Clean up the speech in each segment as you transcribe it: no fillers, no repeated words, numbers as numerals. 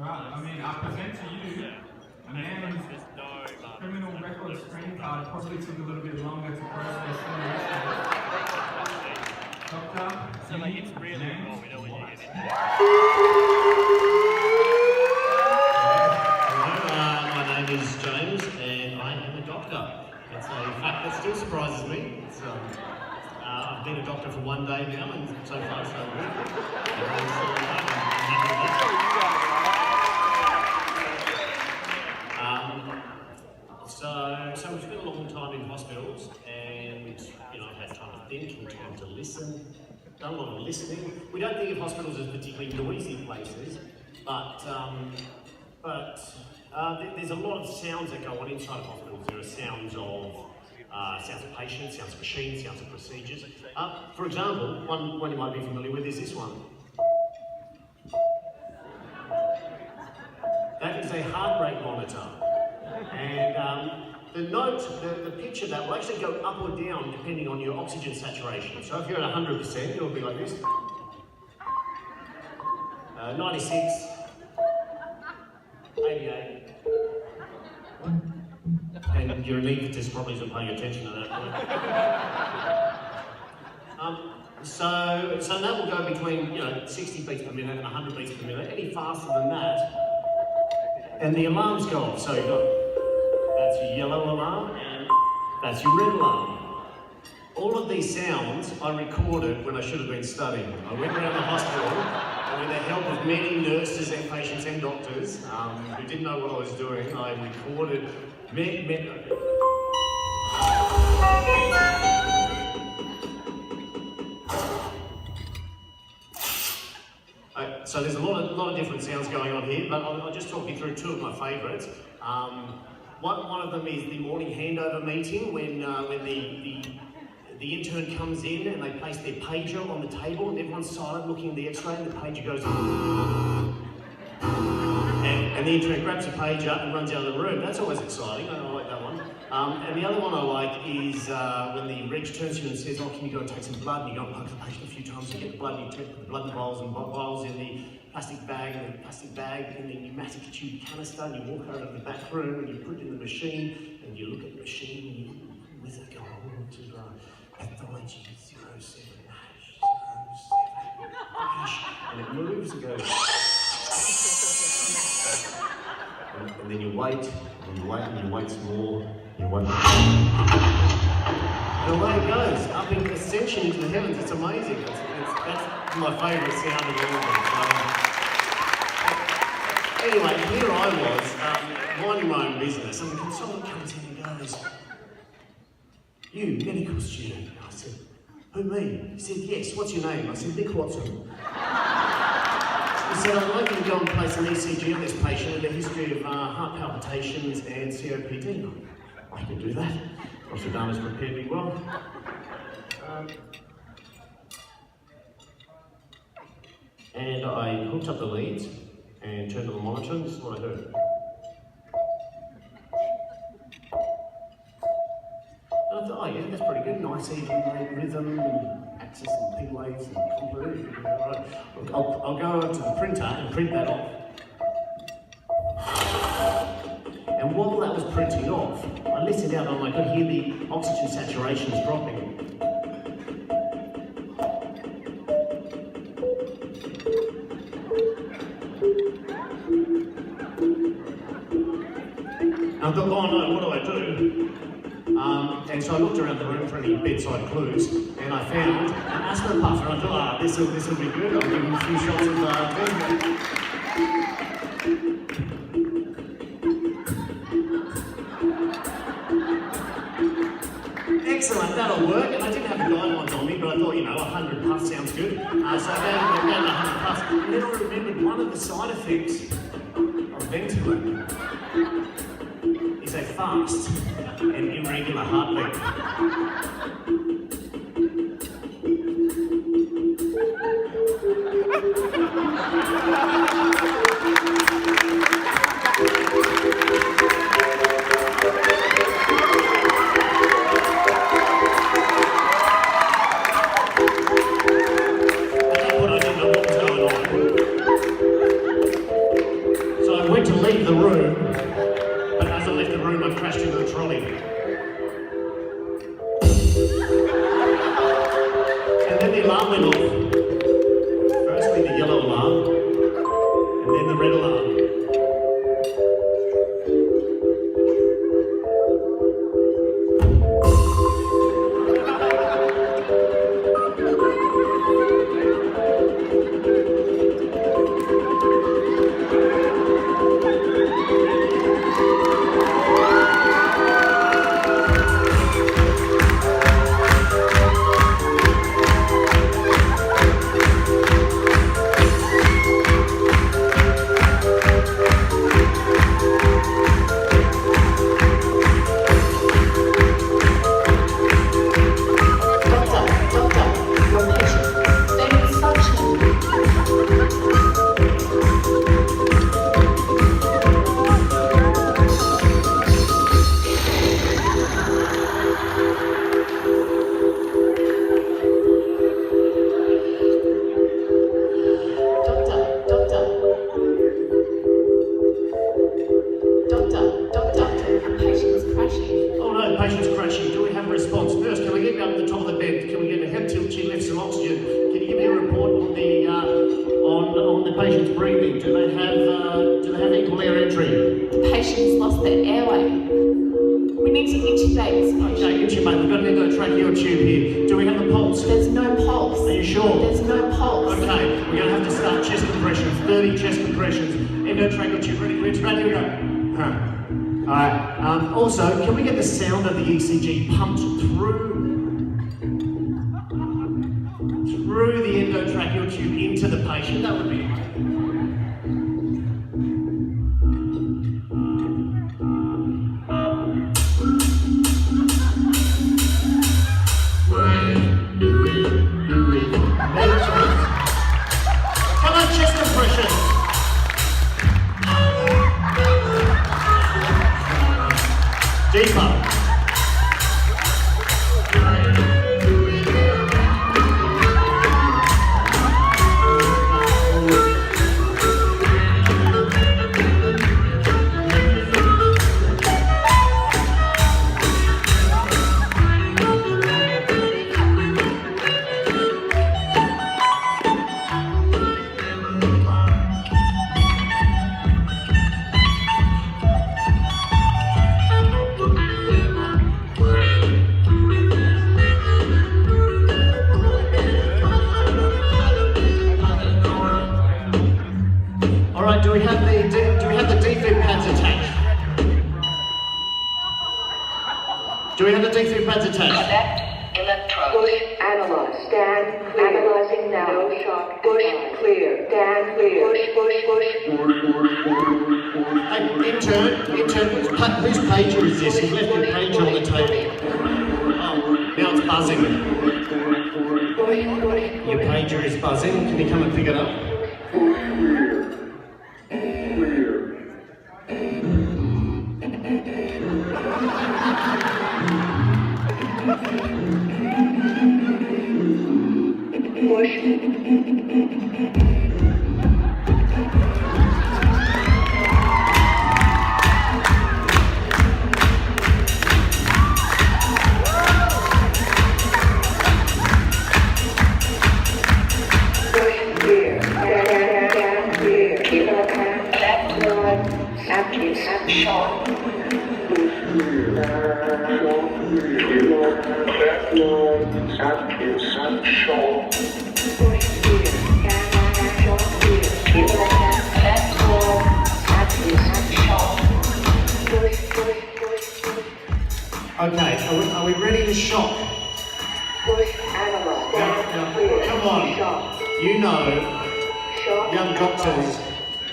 Alright, I mean, I present to you a man's criminal record screen card. Probably took a little bit longer to process than the rest of it. Doctor, so like it's really raw, we don't want to get into Hello, my name is James and I am a doctor. It's a fact that still surprises me. I've been a doctor for 1 day now and so far so good. I'm happy with that. So we've spent a long time in hospitals and I've had time to think and time to listen. Done a lot of listening. We don't think of hospitals as particularly noisy places, but there's a lot of sounds that go on inside of hospitals. There are sounds of patients, sounds of machines, sounds of procedures. For example, one you might be familiar with is this one. That is a heart rate monitor. And the pitch of that will actually go up or down depending on your oxygen saturation. So if you're at 100%, it'll be like this. 96, 88. And your anaesthetist probably isn't paying attention at that point. So that will go between 60 beats per minute and 100 beats per minute. Any faster than that, and the alarms go off. So you've got that's your yellow alarm and that's your red alarm. All of these sounds I recorded when I should have been studying. I went around the hospital and with the help of many nurses and patients and doctors who didn't know what I was doing, I recorded so there's a lot of different sounds going on here, but I'll just talk you through two of my favourites. One of them is the morning handover meeting when the intern comes in and they place their pager on the table and everyone's silent looking at the x-ray and the pager goes and the intern grabs a pager and runs out of the room. That's always exciting, I like that one. And the other one I like is when the reg turns to you and says, oh, can you go and take some blood? And you go and poke the patient a few times and get the blood, and you take the blood vials and vials in the plastic bag in the pneumatic tube canister, and you walk over to the back room and you put it in the machine and you look at the machine and you with it go on to pathology 07 and it moves and goes and then you wait and you wait and you wait some more, you wait and away it goes, up in ascension into the heavens. It's amazing. That's my favourite sound of all of them. Anyway, here I was, minding my own business, and the consultant comes in and goes, you, medical student? I said, who, me? He said, yes, what's your name? I said, Nick Watson. He said, I'd like you to go and place an ECG on this patient with a history of heart palpitations and COPD. I can do that. Nostradamus prepared me well. And I hooked up the leads and turned on the monitor, and this is what I heard. And I thought, oh yeah, that's pretty good. Nice even rhythm, and axis and pig waves and complement. Right. I'll go over to the printer and print that off. And while that was printing off, I listened out and I could hear the oxygen saturations dropping. And I thought, oh no, what do I do? And so I looked around the room for any bedside clues, and I found an asthma puffer. And I thought, this will be good. I'll give him a few shots of Benassi. Excellent, that'll work. And I didn't have the guidelines on me, but I thought, 100 puffs sounds good. So I gave him 100 puffs. And then I remembered one of the side effects of Ventolin is a fast and irregular heartbeat. going to leave the room, but as I left the room, I crashed into the trolley. And then the alarm went off. Firstly, the yellow alarm, and then the red alarm. Also, can we get the sound of the ECG pumped through the endotracheal tube into the patient? That would be... Come on, chest compression. Deeper. Do we have the D3 pads attached? Connect electrode. Push, analyze, scan, clear. Analyzing now. No shock. Push, clear. Scan, clear. Push. Hey, intern, whose pager is this? You've left your pager on the table. Oh, now it's buzzing. Your pager is buzzing. Can you come and pick it up? Okay, are we ready to shock? Come on, you know, young doctors,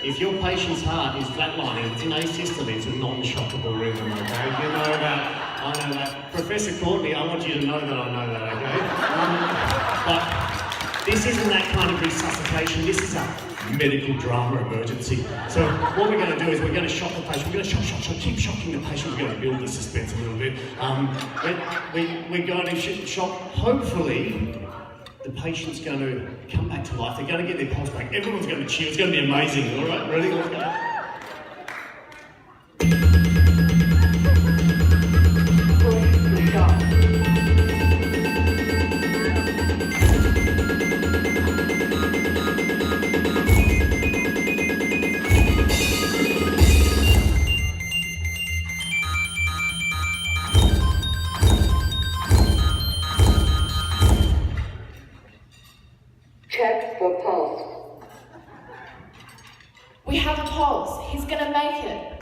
if your patient's heart is flatlining, it's an asystole, it's a non-shockable rhythm, okay? You know that, I know that. Professor Courtney, I want you to know that I know that, okay? But this isn't that kind of resuscitation, this is a medical drama emergency. So what we're going to do is we're going to shock the patient. We're going to shock, keep shocking the patient. We're going to build the suspense a little bit. We're going to shock, hopefully, the patient's going to come back to life. They're going to get their pulse back. Everyone's going to cheer. It's going to be amazing. All right, ready? Let's go. pulse. He's gonna make it.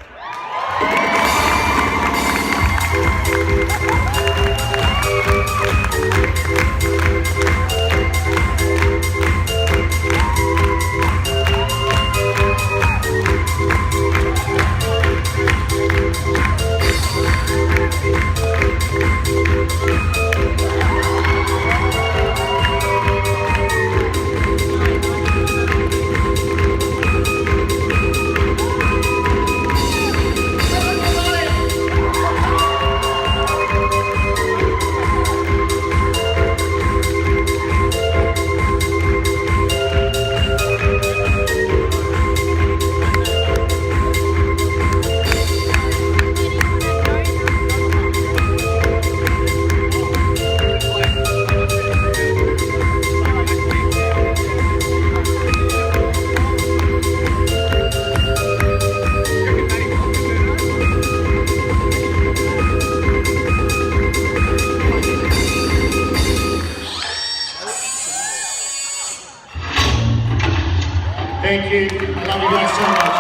Thank you. I love you guys so much.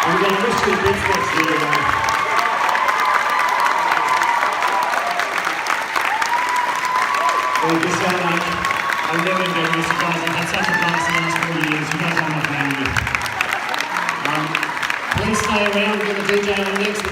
We've got a list of big spots here. Thank you so much. I've never been this surprised. I've had such a blast the last 4 years. You guys are my family. Please stay around. We're going to DJ on the next